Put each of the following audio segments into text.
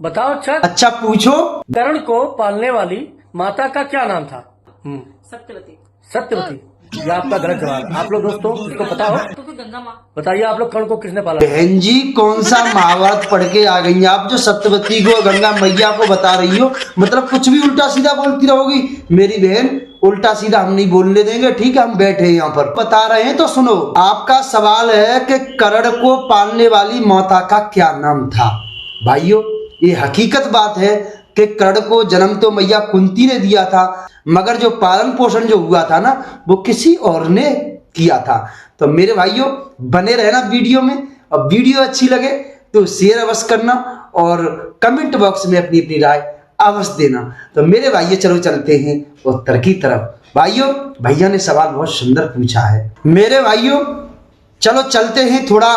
बताओ अच्छा। अच्छा पूछो। कर्ण को पालने वाली माता का क्या नाम था? सत्यवती। सत्यवती। ये आपका गलत जवाब है। आप लोग दोस्तों जिसको पता हो तो फिर गंगा माँ। बताइए, आप लोग कर्ण को किसने पाला? बहन जी कौन सा महाभारत पढ़ के आ गई हैं आप जो सत्यवती को गंगा मैया को बता रही हो? मतलब कुछ भी उल्टा सीधा बोलती रहोगी मेरी बहन। उल्टा सीधा हम नहीं बोलने देंगे, ठीक है? हम बैठे यहाँ पर बता रहे हैं तो सुनो। आपका सवाल है कि कर्ण को पालने वाली माता का क्या नाम था? भाइयों ये हकीकत बात है कि कर्ण को जन्म तो मैया कुंती ने दिया था, मगर जो पालन पोषण जो हुआ था ना वो किसी और ने किया था। तो मेरे भाइयों बने रहना वीडियो में, और वीडियो अच्छी लगे तो शेयर अवश्य करना और कमेंट बॉक्स में अपनी अपनी राय अवश्य देना। तो मेरे भाइयों चलो चलते हैं उत्तर की तरफ। भाइयों भैया ने सवाल बहुत सुंदर पूछा है। मेरे भाइयों चलो चलते हैं थोड़ा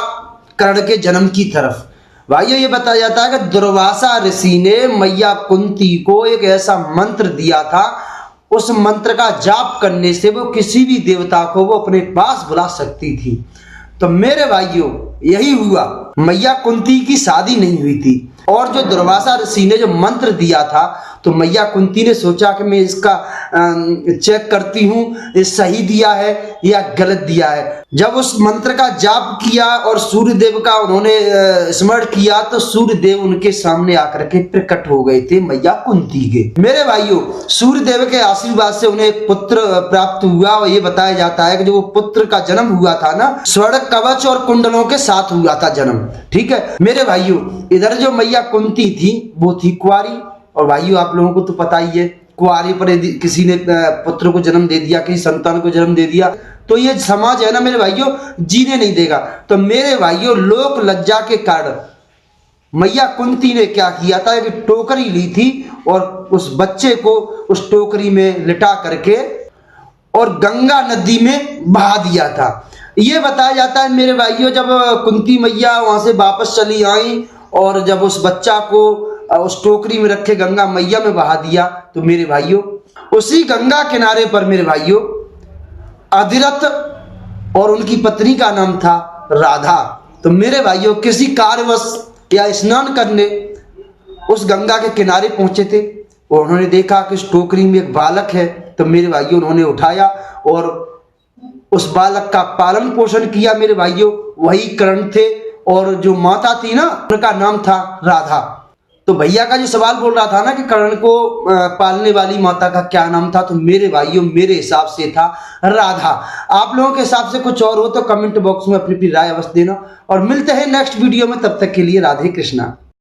कर्ण के जन्म की तरफ। भाइयों ये बताया जाता है कि दुर्वासा ऋषि ने मैया कुंती को एक ऐसा मंत्र दिया था, उस मंत्र का जाप करने से वो किसी भी देवता को वो अपने पास बुला सकती थी। तो मेरे भाइयों यही हुआ, मैया कुंती की शादी नहीं हुई थी, और जो दुर्वासा ऋषि ने जो मंत्र दिया था तो मैया कुंती ने सोचा कि मैं इसका चेक करती हूँ ये सही दिया है या गलत दिया है। जब उस मंत्र का जाप किया और सूर्य देव का उन्होंने स्मरण किया तो सूर्य देव उनके सामने आकर के प्रकट हो गए थे मैया कुंती के। मेरे भाइयों सूर्य देव के आशीर्वाद से उन्हें एक पुत्र प्राप्त हुआ, और ये बताया जाता है कि जो वो पुत्र का जन्म हुआ था ना स्वर्ण कवच और कुंडलों के साथ हुआ था जन्म, ठीक है मेरे भाइयों। इधर जो मैया कुंती थी वो थी कुंवारी, और भाइयों आप लोगों को तो पता ही है कुंवारी पर यदि किसी ने पुत्र को जन्म दे दिया, किसी संतान को जन्म दे दिया तो ये समाज है ना मेरे भाइयों जीने नहीं देगा। तो मेरे भाइयों लोक लज्जा के कारण मैया कुंती ने क्या किया था कि टोकरी ली थी और उस बच्चे को उस टोकरी में लिटा करके और गंगा नदी में बहा दिया था। ये बताया जाता है मेरे भाइयों जब कुंती मैया वहां से वापस चली आई और जब उस बच्चा को उस टोकरी में रखे गंगा मैया में बहा दिया तो मेरे भाइयों उसी गंगा किनारे पर मेरे भाइयों अधिरथ और उनकी पत्नी का नाम था राधा। तो मेरे भाइयों किसी कार्यवश या स्नान करने उस गंगा के किनारे पहुंचे थे और उन्होंने देखा कि उस टोकरी में एक बालक है। तो मेरे भाइयों उन्होंने उठाया और उस बालक का पालन पोषण किया मेरे भाइयों, वही कर्ण थे, और जो माता थी ना उनका नाम था राधा। तो भैया का जो सवाल बोल रहा था ना कि कर्ण को पालने वाली माता का क्या नाम था, तो मेरे भाइयों मेरे हिसाब से था राधा। आप लोगों के हिसाब से कुछ और हो तो कमेंट बॉक्स में अपनी राय अवश्य देना, और मिलते हैं नेक्स्ट वीडियो में। तब तक के लिए राधे कृष्णा।